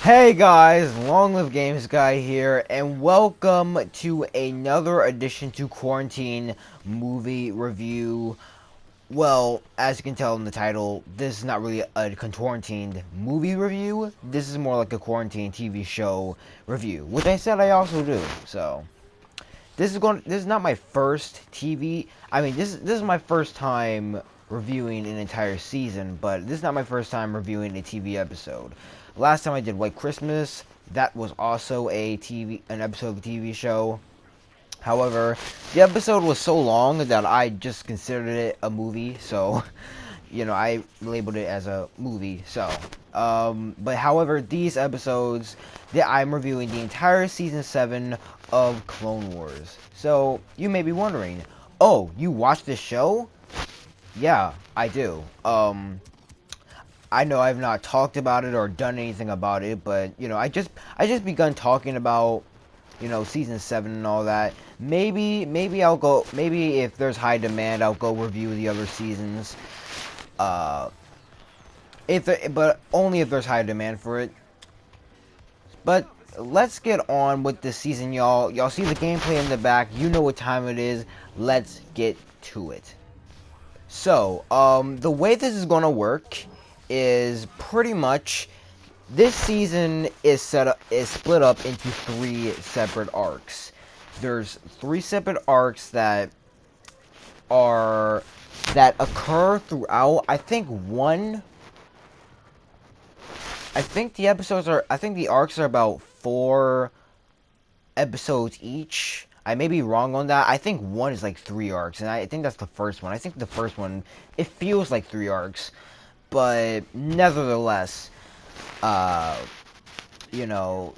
Hey guys, Long Live Games Guy here, and welcome to another edition to Quarantine Movie Review. Well, as you can tell in the title, this is not really a quarantined movie review. This is more like a quarantine TV show review, which I said I also do. So, this is not my first TV. I mean, this is my first time reviewing an entire season, but this is not my first time reviewing a TV episode. Last time I did White Christmas, that was also an episode of a TV show. However, the episode was so long that I just considered it a movie, so I labeled it as a movie. So, but however, these episodes that I'm reviewing the entire season 7 of Clone Wars. So you may be wondering, oh, you watched this show? Yeah, I do. I know I've not talked about it or done anything about it, but I just begun talking about season 7 and all that. Maybe I'll go. Maybe if there's high demand, I'll go review the other seasons. But only if there's high demand for it. But let's get on with this season, y'all. Y'all see the gameplay in the back. You know what time it is. Let's get to it. So, the way this is gonna work is pretty much this season is split up into 3 separate arcs. There's 3 separate arcs that occur throughout. I think the arcs are about 4 episodes each. I may be wrong on that. I think one is like 3 arcs, and I think that's the first one. I think the first one, it feels like 3 arcs, but nevertheless, so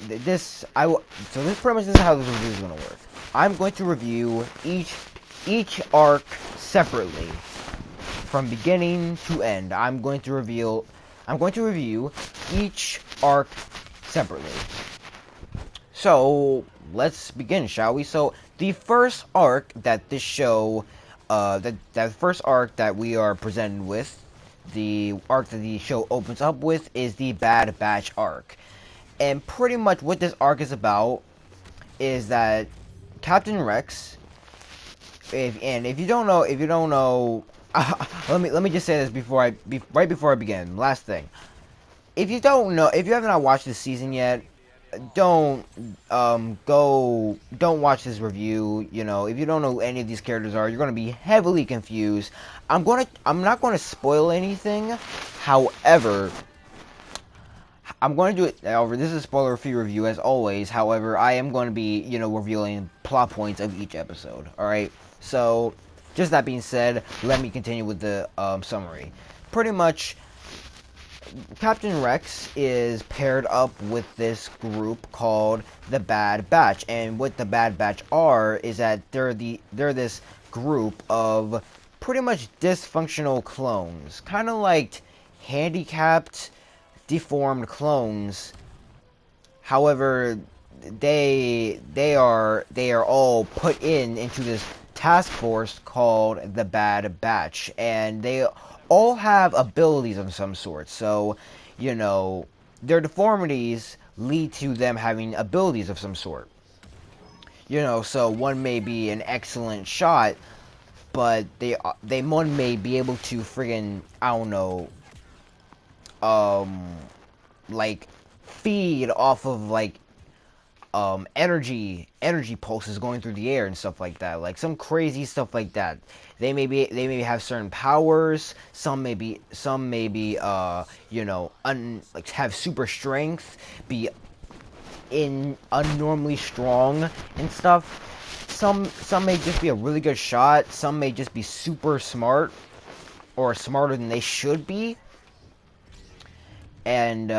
this pretty much is how this review is going to work. I'm going to review each arc separately, from beginning to end. I'm going to review each arc separately. So let's begin, shall we? So the first arc that this show, that first arc that we are presented with, the arc that the show opens up with, is the Bad Batch arc. And pretty much what this arc is about is that Captain Rex, if you don't know, let me just say this right before I begin. Last thing, if you have not watched this season yet, don't watch this review. If you don't know who any of these characters are, you're gonna be heavily confused. I'm not gonna spoil anything. However, I'm going to do it. This is a spoiler-free review as always. However, I am going to be revealing plot points of each episode. All right. So, just that being said, let me continue with the summary. Pretty much, Captain Rex is paired up with this group called the Bad Batch, and what the Bad Batch are is that they're this group of pretty much dysfunctional clones, kind of like handicapped, deformed clones. However, they are all put into this task force called the Bad Batch, and they all have abilities of some sort. So, their deformities lead to them having abilities of some sort. So one may be an excellent shot, but one may be able to friggin', I don't know, like feed off of like energy pulses going through the air and stuff like that, like some crazy stuff like that. They may have certain powers. Some may be have super strength, be unnormally strong and stuff. Some may just be a really good shot. Some may just be super smart, or smarter than they should be. And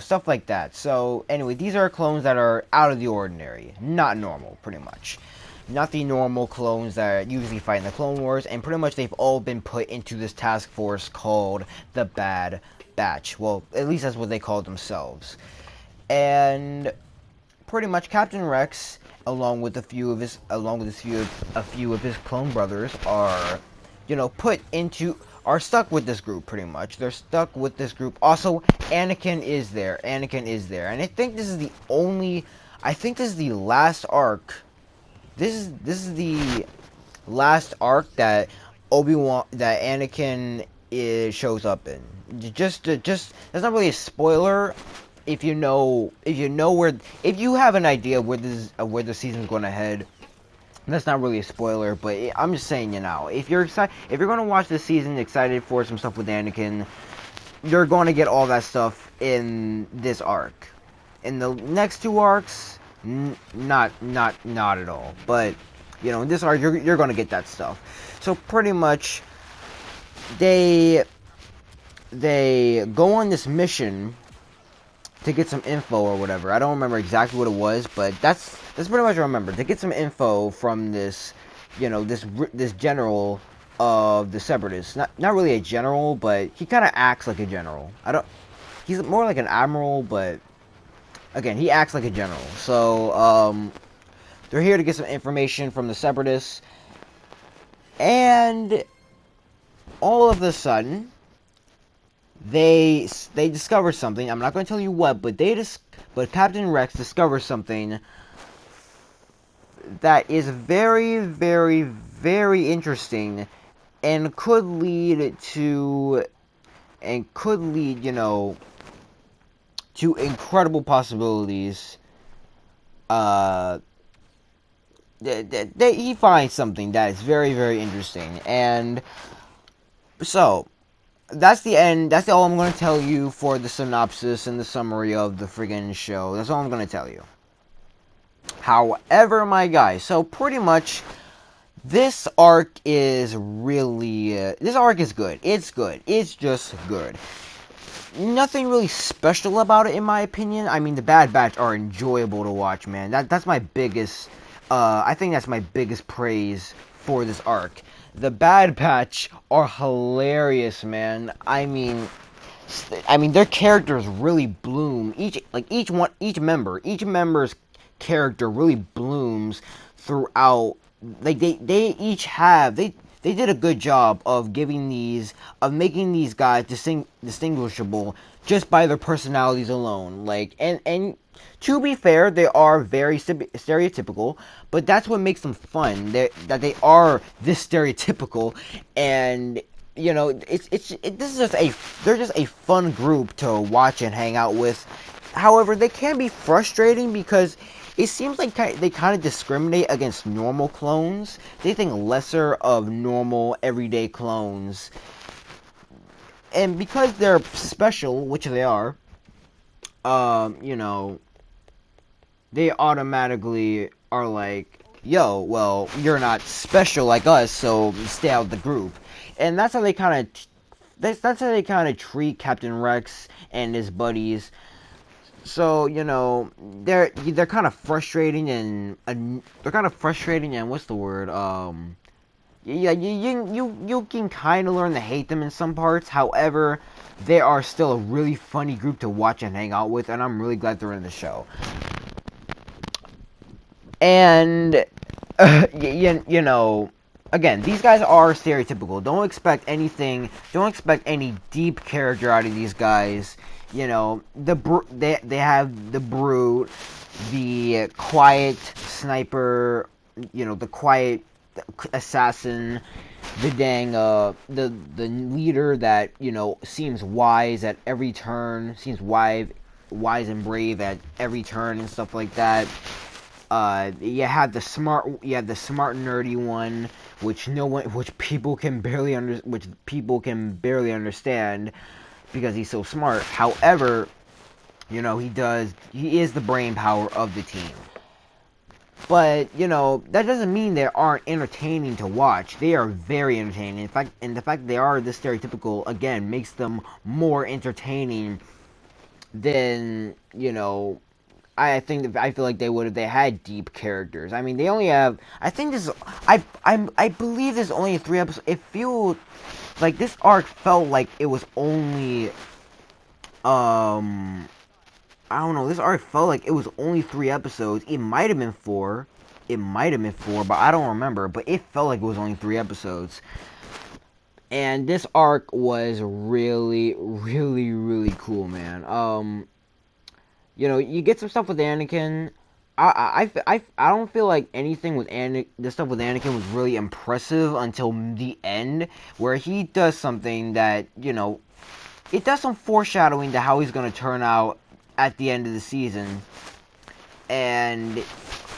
stuff like that. So anyway, these are clones that are out of the ordinary, not normal, pretty much. Not the normal clones that usually fight in the Clone Wars, and pretty much they've all been put into this task force called the Bad Batch. Well, at least that's what they call themselves. And pretty much Captain Rex, along with a few of his clone brothers, are are stuck with this group pretty much. They're stuck with this group. Also, Anakin is there. Anakin is there, and I think this is the only. I think this is the last arc. This is the last arc that Obi-Wan that Anakin shows up in. Just that's not really a spoiler if you know where if you have an idea where the season's going to head. That's not really a spoiler, but I'm just saying, if you're excited, if you're going to watch this season excited for some stuff with Anakin, you're going to get all that stuff in this arc. In the next two arcs, not at all. But in this arc, you're going to get that stuff. So pretty much, they go on this mission to get some info or whatever. I don't remember exactly what it was, but that's pretty much what I remember. To get some info from this, this general of the Separatists. Not really a general, but he kind of acts like a general. He's more like an admiral, but again, he acts like a general. So they're here to get some information from the Separatists, and all of a sudden, they discover something. I'm not going to tell you what, but but Captain Rex discovers something that is very, very, very interesting, and could lead to to incredible possibilities. He finds something that is very, very interesting, and so that's the end. That's all I'm going to tell you for the synopsis and the summary of the friggin' show. That's all I'm going to tell you. However, my guys, so pretty much this arc is really this arc is good. It's good. It's just good. Nothing really special about it, in my opinion. I mean, the Bad Batch are enjoyable to watch, man. That's my biggest. I think that's my biggest praise for this arc. The Bad Batch are hilarious, man. I mean, their characters really bloom. Each member's character really blooms throughout. Like they did a good job of making these guys distinguishable just by their personalities alone. And to be fair, they are very stereotypical, but that's what makes them fun. That they are this stereotypical, and they're just a fun group to watch and hang out with. However, they can be frustrating because it seems like they kind of discriminate against normal clones. They think lesser of normal, everyday clones. And because they're special, which they are, they automatically are like, yo, well, you're not special like us, so stay out of the group. And that's how they kind of treat Captain Rex and his buddies. So they're kind of frustrating and what's the word? Yeah, you can kind of learn to hate them in some parts. However, they are still a really funny group to watch and hang out with, and I'm really glad they're in the show. And again, these guys are stereotypical. Don't expect any deep character out of these guys. They have the brute, the quiet sniper, the quiet assassin, the leader that seems wise at every turn, seems wise and brave at every turn and stuff like that. You have the smart nerdy one, which people can barely understand because he's so smart. However, he is the brain power of the team. But that doesn't mean they aren't entertaining to watch. They are very entertaining. In fact, and the fact that they are this stereotypical again makes them more entertaining than I feel like they would if they had deep characters. I mean, they only have. I believe there's only 3 episodes. It feels like this arc felt like it was only. I don't know. This arc felt like it was only 3 episodes. It might have been 4. But I don't remember. But it felt like it was only 3 episodes. And this arc was really, really, really cool, man. You get some stuff with Anakin. I don't feel like anything with the stuff with Anakin was really impressive until the end, where he does something that, it does some foreshadowing to how he's going to turn out at the end of the season. And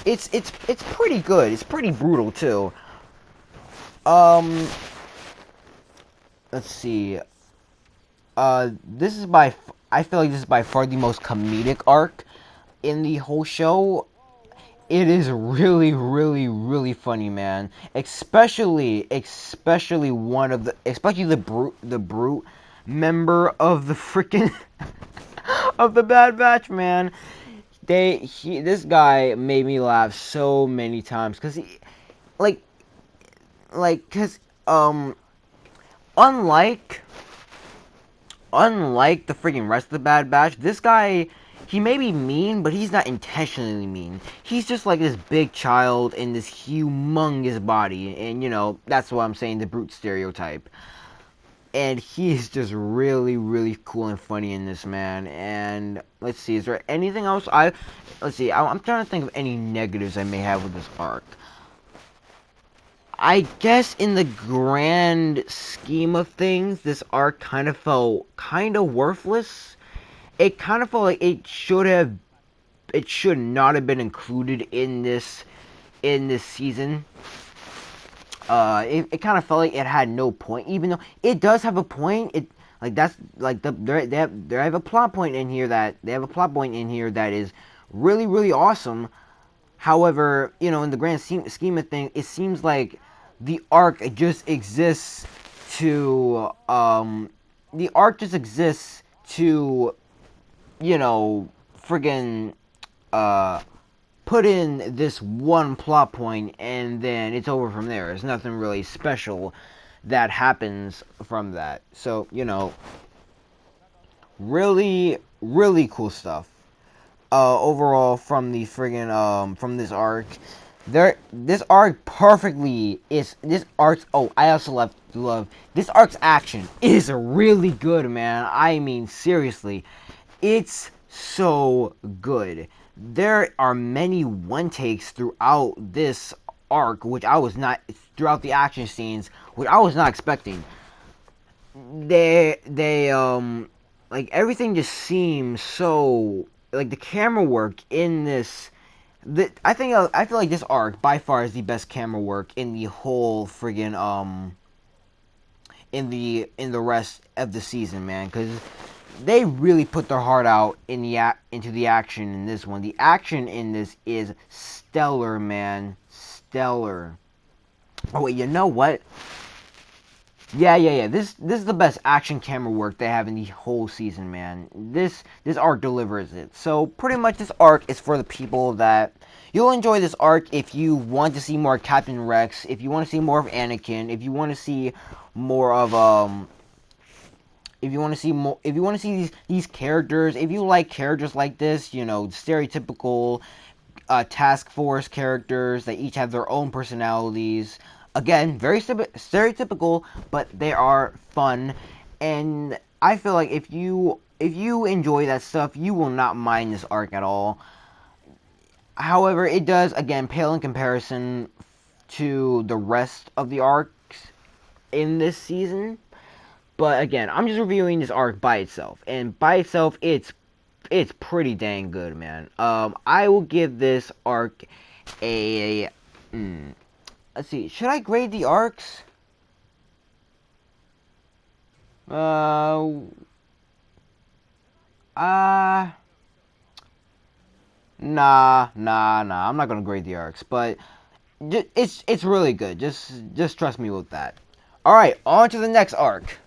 it's pretty good. It's pretty brutal too. Um, let's see. This is I feel like this is by far the most comedic arc in the whole show. It is really, really, really funny, man. Especially especially the brute member of the freaking of the Bad Batch, man. This guy made me laugh so many times because like, cause unlike unlike the freaking rest of the Bad Batch, this guy, he may be mean, but he's not intentionally mean. He's just like this big child in this humongous body, and that's what I'm saying, the brute stereotype. And he's just really, really cool and funny in this, man. And let's see, is there anything else let's see, I'm trying to think of any negatives I may have with this arc. I guess in the grand scheme of things, this arc kind of felt kind of worthless. It kind of felt like it should not have been included in this season. It kind of felt like it had no point, even though it does have a point. It like that's like they have a plot point in here that is really, really awesome. However, in the grand scheme of things, it seems like the arc just exists to the arc just exists to friggin' uh put in this one plot point, and then it's over from there. There's nothing really special that happens from that. So, really, really cool stuff. Overall from the friggin' from this arc. This arc perfectly is this arc's. Oh, I also love this arc's action is really good, man. I mean, seriously, it's so good. There are many one takes throughout this arc, which I was not throughout the action scenes, which I was not expecting. They like everything just seems so like the camera work in this. I feel like this arc by far is the best camera work in the whole friggin' in the rest of the season, man, because they really put their heart out into the action in this one. The action in this is stellar, man, stellar. Oh wait, you know what? Yeah. This is the best action camera work they have in the whole season, man. This arc delivers it. So pretty much this arc is for the people that you'll enjoy this arc if you want to see more Captain Rex, if you want to see more of Anakin, if you want to see more of if you want to see these characters, if you like characters like this, stereotypical task force characters that each have their own personalities. Again, very stereotypical, but they are fun, and I feel like if you enjoy that stuff, you will not mind this arc at all. However, it does again pale in comparison to the rest of the arcs in this season. But again, I'm just reviewing this arc by itself, and by itself, it's pretty dang good, man. I will give this arc a. Let's see. Should I grade the arcs? Uh. Uh. Nah. I'm not gonna grade the arcs, but it's really good. Just trust me with that. All right, on to the next arc.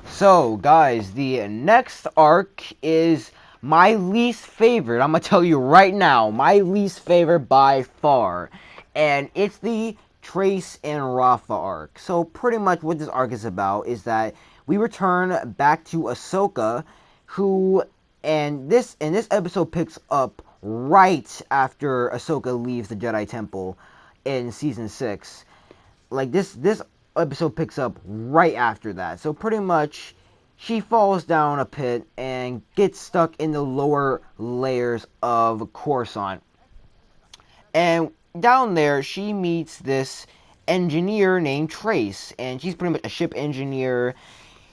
So, guys, the next arc is my least favorite. I'm gonna tell you right now, my least favorite by far, and it's the Trace and Rafa arc. So, pretty much what this arc is about is that we return back to Ahsoka, who, and this episode picks up right after Ahsoka leaves the Jedi Temple in season 6. Like this episode picks up right after that. So pretty much, she falls down a pit and gets stuck in the lower layers of Coruscant. And down there, she meets this engineer named Trace, and she's pretty much a ship engineer,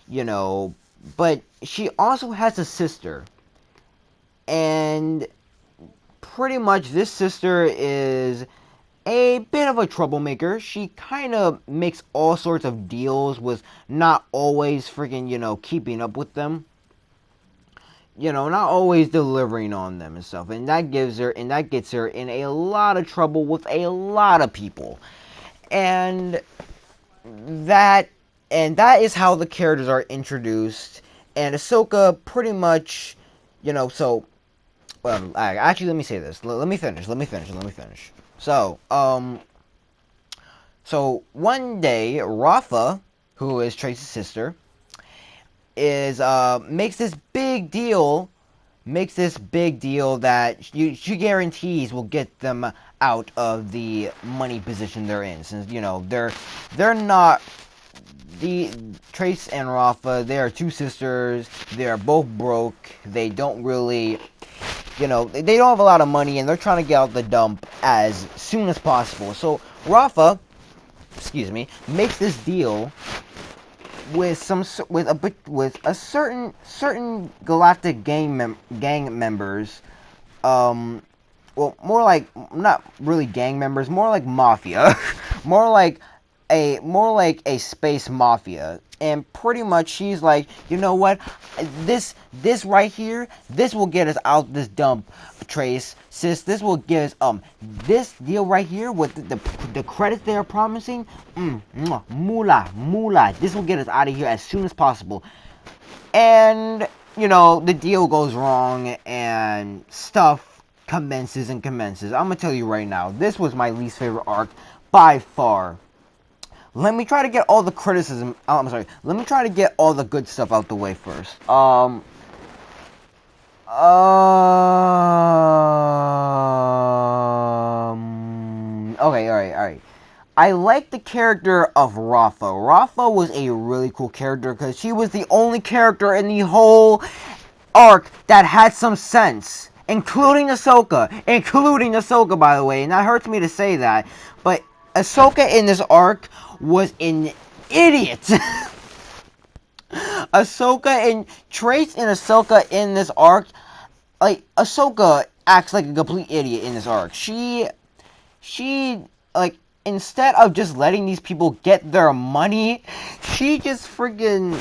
you know. But she also has a sister, and pretty much this sister is a bit of a troublemaker. She kind of makes all sorts of deals with not always freaking, keeping up with them. Not always delivering on them and stuff. And that gets her in a lot of trouble with a lot of people. And that is how the characters are introduced. And Ahsoka pretty much, so actually, let me say this. Let me finish. So, so one day, Rafa, who is Trace's sister, makes this big deal that she guarantees will get them out of the money position they're in, since they're not the Trace and Rafa. They are two sisters. They are both broke. They don't really, they don't have a lot of money, and they're trying to get out the dump as soon as possible. So Rafa, makes this deal with a certain galactic gang members. Well, more like not really gang members, more like mafia, more like a space mafia. And pretty much she's like, you know what, this right here, this will get us out this dump, Trace, sis. This will get us this deal right here with the credits they are promising, moolah, this will get us out of here as soon as possible. And the deal goes wrong and stuff commences. I'm gonna tell you right now, this was my least favorite arc by far. Let me try to get all the criticism. I'm sorry. Let me try to get all the good stuff out the way first. Okay, alright. I like the character of Rafa. Rafa was a really cool character because she was the only character in the whole arc that had some sense. Including Ahsoka, by the way. And that hurts me to say that. But Ahsoka in this arc was an idiot. Trace and Ahsoka in this arc, like, Ahsoka acts like a complete idiot in this arc. She like, instead of just letting these people get their money, she just friggin'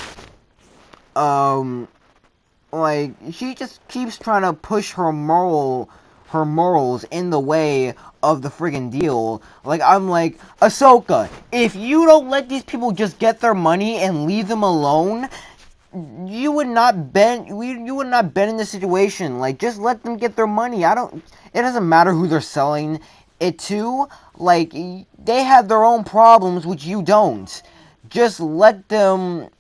like, she just keeps trying to push her morals in the way of the friggin' deal. Like, I'm like, Ahsoka, if you don't let these people just get their money and leave them alone, you would not been in this situation. Like, just let them get their money. It doesn't matter who they're selling it to. Like, they have their own problems, which you don't. Just let them,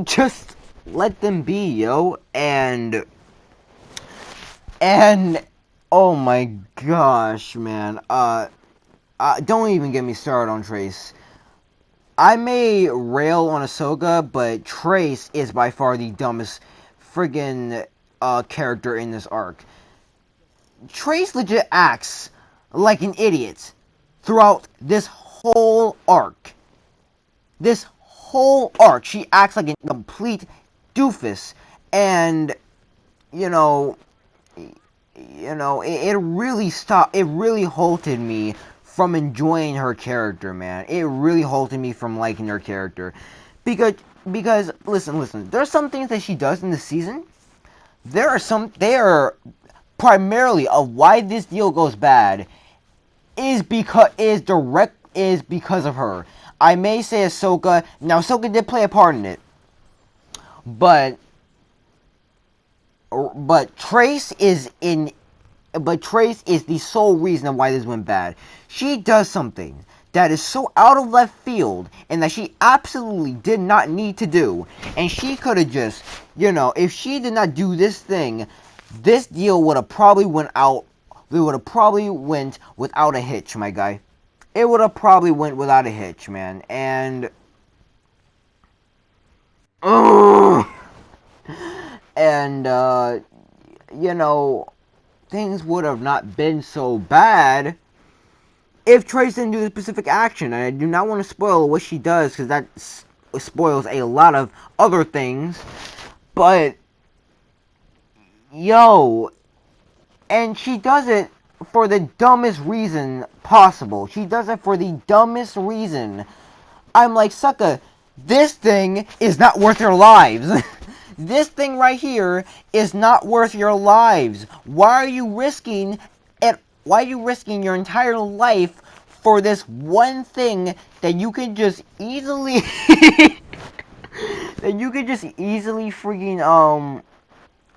just let them be, yo. And oh my gosh, man. Don't even get me started on Trace. I may rail on Ahsoka, but Trace is by far the dumbest friggin' character in this arc. Trace legit acts like an idiot throughout this whole arc. She acts like a complete doofus. And, it really halted me from enjoying her character, man. It really halted me from liking her character. Because listen, there are some things that she does in the season. They are primarily of why this deal goes bad is because of her. I may say Ahsoka. Now, Ahsoka did play a part in it. But Trace is the sole reason of why this went bad. She does something that is so out of left field and that she absolutely did not need to do. And she could have just, if she did not do this thing, this deal would have probably went without a hitch, my guy. It would have probably went without a hitch, man. And Ugh. And, you know, things would have not been so bad if Trace didn't do the specific action. And I do not want to spoil what she does, because that spoils a lot of other things. But, yo, and she does it for the dumbest reason possible. She does it for the dumbest reason. I'm like, sucker, this thing is not worth your lives. This thing right here is not worth your lives. Why are you risking it? Why are you risking your entire life for this one thing that you can just easily that you can just easily freaking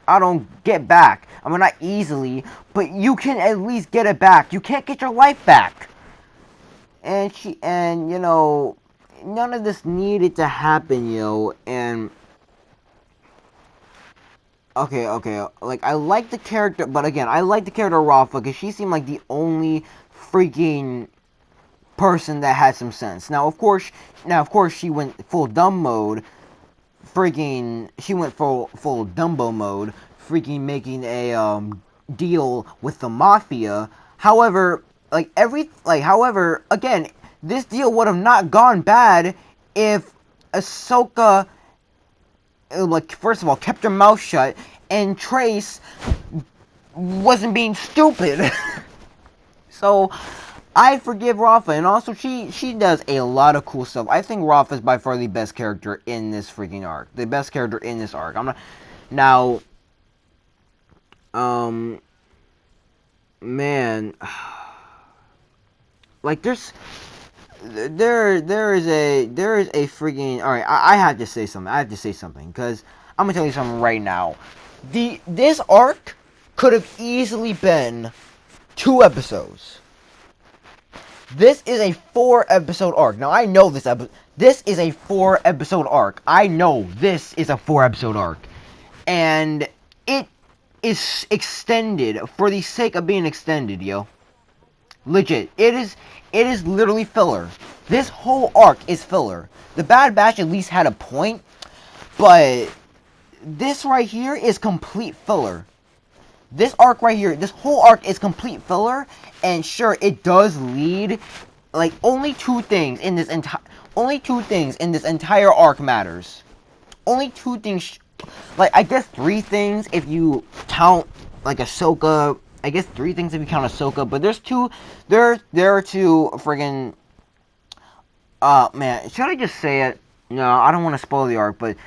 I don't get back. I mean, not easily, but you can at least get it back. You can't get your life back. And you know, none of this needed to happen, yo. And okay, like I like the character, but again, I like the character Rafa because she seemed like the only freaking person that had some sense. Now, of course, she went full dumb mode. She went full Dumbo mode, freaking making a deal with the mafia. However, however, again, this deal would have not gone bad if Ahsoka, like, first of all, kept her mouth shut, and Trace wasn't being stupid. So, I forgive Rafa, and also she does a lot of cool stuff. I think Rafa is by far the best character in this freaking arc. The best character in this arc. I'm not now. Man, like there is a freaking. All right, I have to say something. I have to say something because I'm gonna tell you something right now. This arc could have easily been 2 episodes. This is a 4-episode arc. Now, I know this is a 4-episode arc. I know this is a 4-episode arc. And it is extended for the sake of being extended, yo. Legit. It is literally filler. This whole arc is filler. The Bad Batch at least had a point, but this right here is complete filler. This arc right here, this whole arc is complete filler, and sure, it does lead, like, only two things in this entire arc matters. Only 2 things, like, I guess 3 things if you count, like, Ahsoka. I guess 3 things if you count Ahsoka, but there are 2 friggin', man, should I just say it? No, I don't want to spoil the arc, but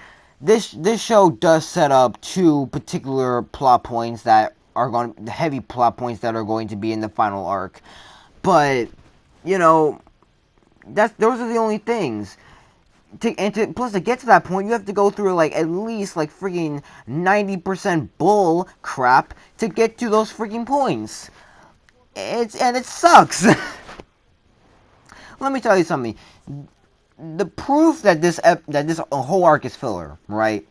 this show does set up 2 particular plot points that are the heavy plot points that are going to be in the final arc. But, you know, those are the only things. Plus, to get to that point, you have to go through, like, at least, like, freaking 90% bull crap to get to those freaking points. And it sucks. Let me tell you something. The proof that this whole arc is filler, right?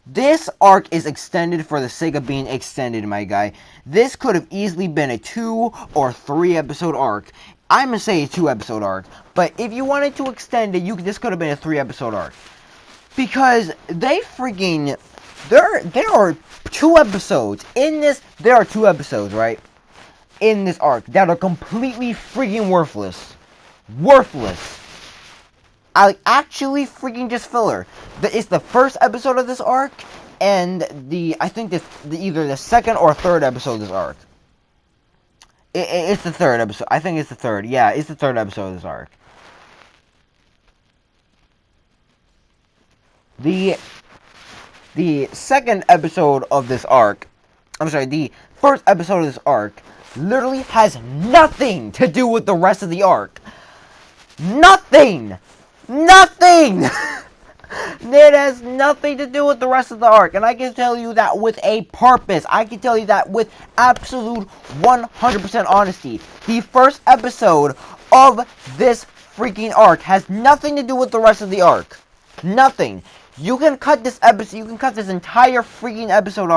This arc is extended for the sake of being extended, my guy. This could have easily been a 2 or 3 episode arc. I'm gonna say a 2-episode arc, but if you wanted to extend it, this could have been a 3-episode arc. Because they freaking there are 2 episodes in this. There are 2 episodes, right? In this arc that are completely freaking worthless. Worthless. Actually freaking just filler. It's the first episode of this arc, and I think either the second or third episode of this arc. It's the 3rd episode. I think it's the 3rd. Yeah, it's the 3rd episode of this arc. The 2nd episode of this arc, I'm sorry, the 1st episode of this arc literally has nothing to do with the rest of the arc. Nothing! Nothing! It has nothing to do with the rest of the arc, and I can tell you that with a purpose. I can tell you that with absolute 100% honesty. The 1st episode of this freaking arc has nothing to do with the rest of the arc. Nothing. You can cut this episode, you can cut this entire freaking episode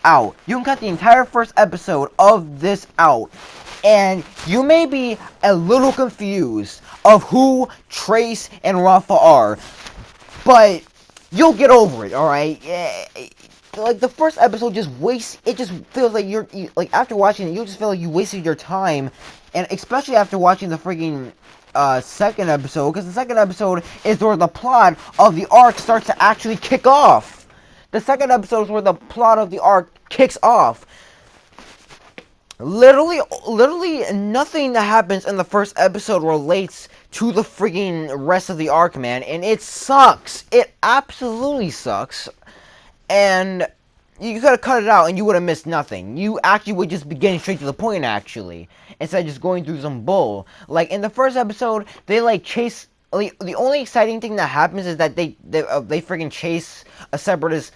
out. You can cut the entire 1st episode of this out. And you may be a little confused of who Trace and Rafa are. But you'll get over it. All right. Yeah, like the first episode just wastes. It just feels like like after watching it, you just feel like you wasted your time, and especially after watching the freaking second episode, because the second episode is where the plot of the arc starts to actually kick off. The second episode is where the plot of the arc kicks off. Literally nothing that happens in the first episode relates to the freaking rest of the arc, man, and it sucks. It absolutely sucks. And you could have cut it out and you would have missed nothing. You actually would just be getting straight to the point, actually, instead of just going through some bull. Like, in the first episode, they, like, chase... Like, the only exciting thing that happens is that they freaking chase a separatist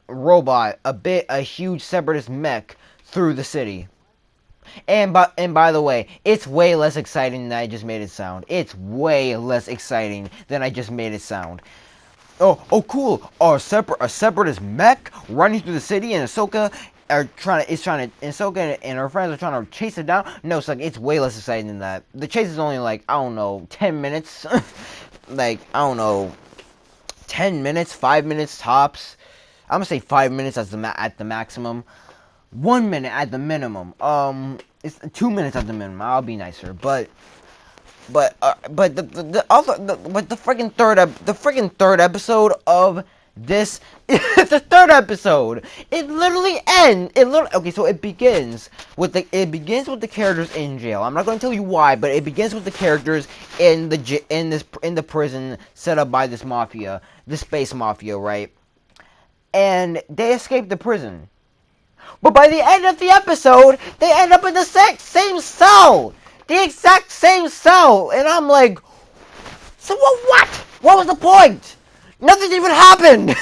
robot, a huge separatist mech, through the city. And by the way, it's way less exciting than I just made it sound. It's way less exciting than I just made it sound. Oh, cool. A separatist mech running through the city, and Ahsoka Ahsoka and her friends are trying to chase it down. No, it's way less exciting than that. The chase is only like, I don't know, 10 minutes. Like, I don't know, 10 minutes, 5 minutes tops. I'm gonna say 5 minutes at the maximum. 1 minute at the minimum. It's 2 minutes at the minimum. I'll be nicer, but the freaking third episode of this the third episode. It literally ends. Okay. So it begins with the characters in jail. I'm not going to tell you why, but it begins with the characters in the prison set up by this mafia, the space mafia, right? And they escape the prison. But by the end of the episode, they end up in the same cell! The exact same cell! And I'm like, so what? What was the point? Nothing even happened!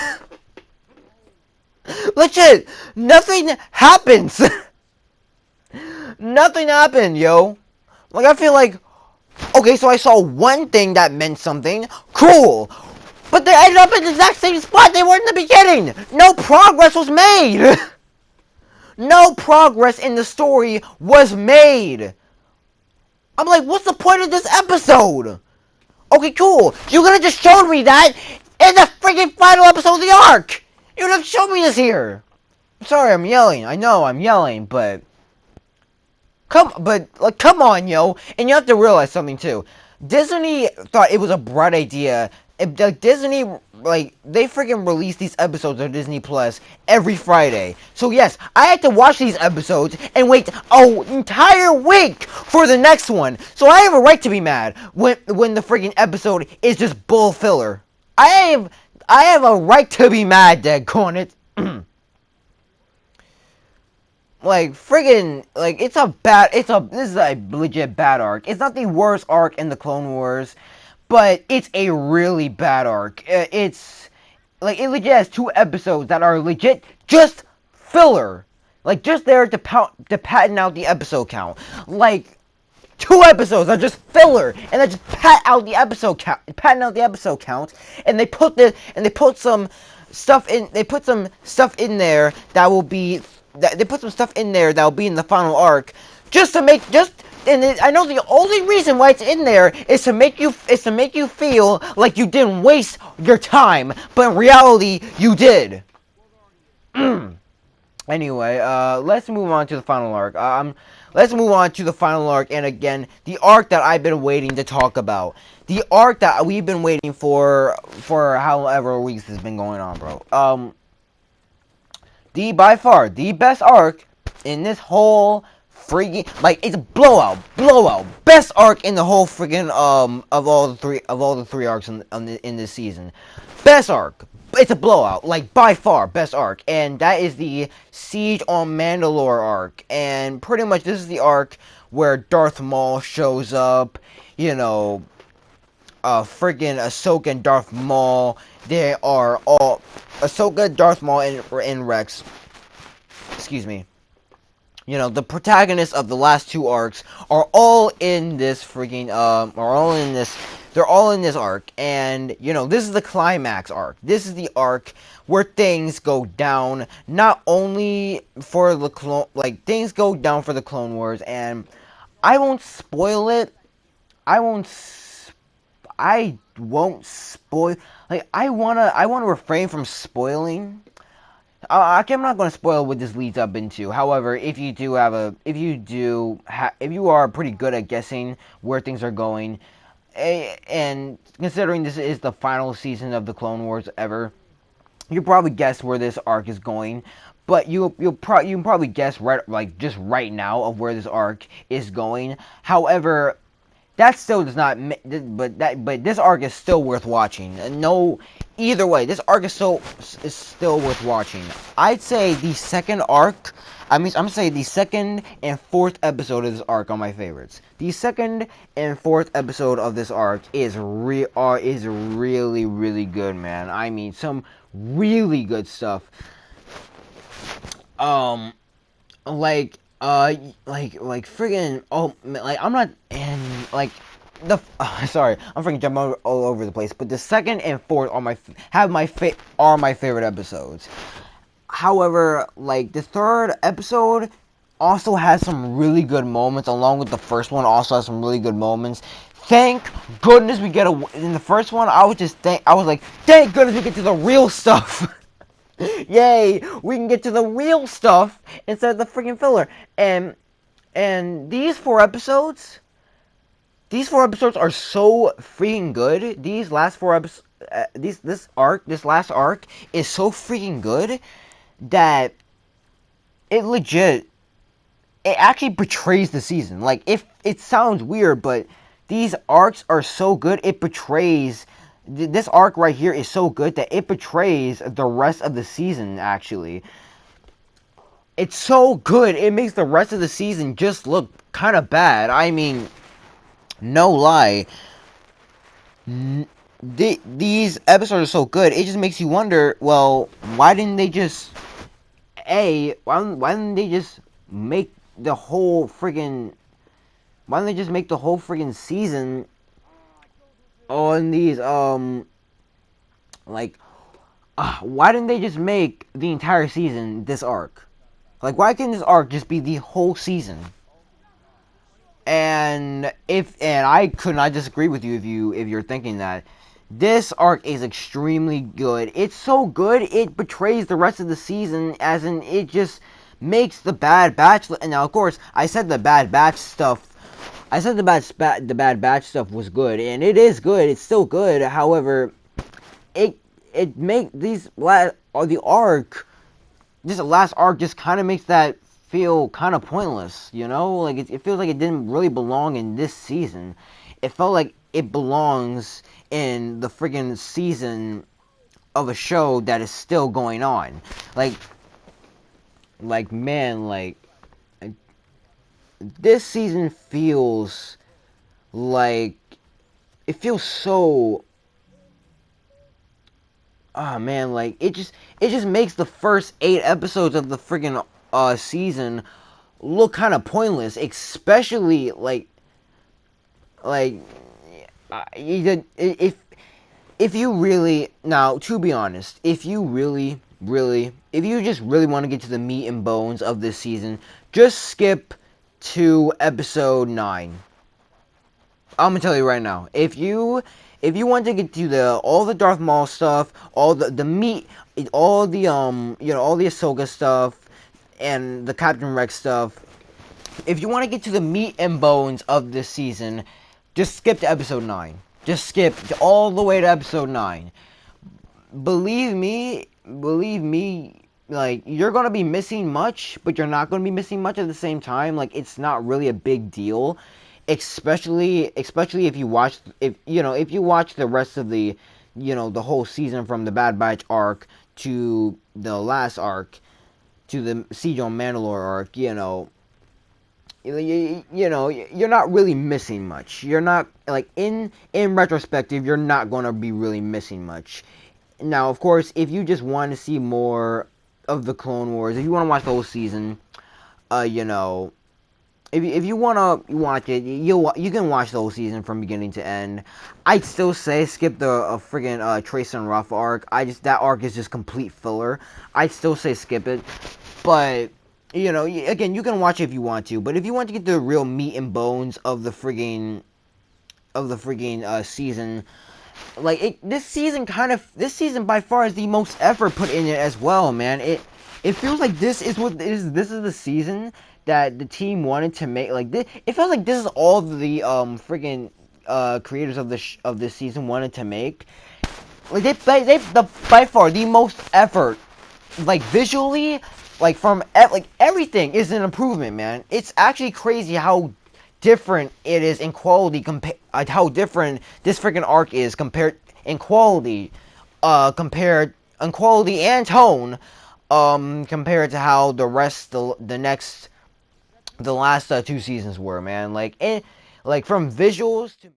Legit, nothing happens! Nothing happened, yo. Like, I feel like, okay, so I saw one thing that meant something. Cool! But they ended up in the exact same spot they were in the beginning! No progress was made! No progress in the story was made. I'm like, what's the point of this episode? Okay, cool. You could have just showed me that in the freaking final episode of the arc. You would have shown me this here. I'm sorry, I'm yelling. I know I'm yelling, but come on, yo. And you have to realize something too. Disney thought it was a bright idea. Disney, like, they freaking release these episodes of Disney Plus every Friday. So yes, I had to watch these episodes and wait an entire week for the next one. So I have a right to be mad when the freaking episode is just bull filler. I have a right to be mad, daggone it. Like, friggin', like, this is a legit bad arc. It's not the worst arc in the Clone Wars, but it's a really bad arc. It's, like, it legit has 2 episodes that are legit just filler. Like, just there to patent out the episode count. Like, 2 episodes are just filler, and they just patent out the episode count, and they put some stuff in there that will be in the final arc, and I know the only reason why it's in there is to make you feel like you didn't waste your time, but in reality you did. Anyway, let's move on to the final arc. And again, the arc that I've been waiting to talk about. The arc that we've been waiting for however weeks has been going on, bro. By far, the best arc in this whole freaking, like, it's a blowout, best arc in the whole freaking, of all the three arcs in this season. Best arc. It's a blowout, like, by far, best arc, and that is the Siege on Mandalore arc, and pretty much this is the arc where Darth Maul shows up, you know, friggin' Ahsoka and Darth Maul, they are all, Ahsoka, Darth Maul, and Rex, excuse me, you know, the protagonists of the last 2 arcs are all in this freaking, they're all in this arc, and, you know, this is the climax arc. This is the arc where things go down, not only for the things go down for the Clone Wars, and I won't spoil it. I won't spoil. Like, I wanna refrain from spoiling. I'm not going to spoil what this leads up into. However, if you are pretty good at guessing where things are going, and considering this is the final season of the Clone Wars ever, you probably guess where this arc is going. But you can probably guess just right now of where this arc is going. However, that still does not, but this arc is still worth watching. No, either way, this arc is still worth watching. I'd say the second arc. I'm saying the second and fourth episode of this arc are my favorites. The second and fourth episode of this arc is really really good, man. I mean, some really good stuff. Um, like friggin' like I'm not in like sorry, I'm freaking jumping all over the place, but the second and fourth are my favorite episodes. However, like the third episode also has some really good moments, along with the first one also has some really good moments. Thank goodness we get in the first one. I was like, thank goodness we get to the real stuff. Yay, we can get to the real stuff instead of the freaking filler. And these four episodes are so freaking good. These last four episodes, this last arc is so freaking good that it actually betrays the season. Like, if it sounds weird, but these arcs are so good, this arc right here is so good that it betrays the rest of the season, actually. It's so good, it makes the rest of the season just look kind of bad. I mean, no lie. These episodes are so good, it just makes you wonder, well, why didn't they just make the whole friggin' season on these why didn't they just make the entire season this arc? Like, why can't this arc just be the whole season? And I could not disagree with you if you're thinking that. This arc is extremely good. It's so good it betrays the rest of the season, as in it just makes the Bad Batch. And now, of course, I said the Bad Batch stuff was good, and it is good. It's still good. However, it make this last arc just kind of makes that feel kind of pointless, you know? Like, it feels like it didn't really belong in this season. It felt like it belongs in the friggin' season of a show that is still going on. This season feels like, it feels so, oh man, like, it just makes the first 8 episodes of the friggin' season look kind of pointless, especially if you really, now, to be honest, if you just really want to get to the meat and bones of this season, just skip to episode 9. I'm gonna tell you right now, if you want to get to all the Darth Maul stuff, all the meat, all the all the Ahsoka stuff, and the Captain Rex stuff, if you want to get to the meat and bones of this season, just skip to episode 9. Just skip all the way to episode 9. Believe me, like, you're gonna be missing much, but you're not gonna be missing much at the same time. Like, it's not really a big deal, especially if you watch the rest of the the whole season, from the Bad Batch arc to the last arc, to the Siege on Mandalore arc. You're not really missing much. You're not, like, in retrospective, you're not going to be really missing much. Now, of course, if you just want to see more of the Clone Wars, if you want to watch the whole season, if you want to watch it, you can watch the whole season from beginning to end. I'd still say skip the friggin' Trace and Ruff arc. That arc is just complete filler. I'd still say skip it, but again, you can watch it if you want to. But if you want to get the real meat and bones of the friggin' of the freaking season. Like this season by far is the most effort put in it as well, man. It feels like this is the season that the team wanted to make. Like this, it feels like this is all the freaking creators of of this season wanted to make. Like by far the most effort, like visually, like like everything is an improvement, man. It's actually crazy how different it is in quality how different this freaking arc is compared in quality, compared in quality and tone, compared to how the last two seasons were, man. Like from visuals to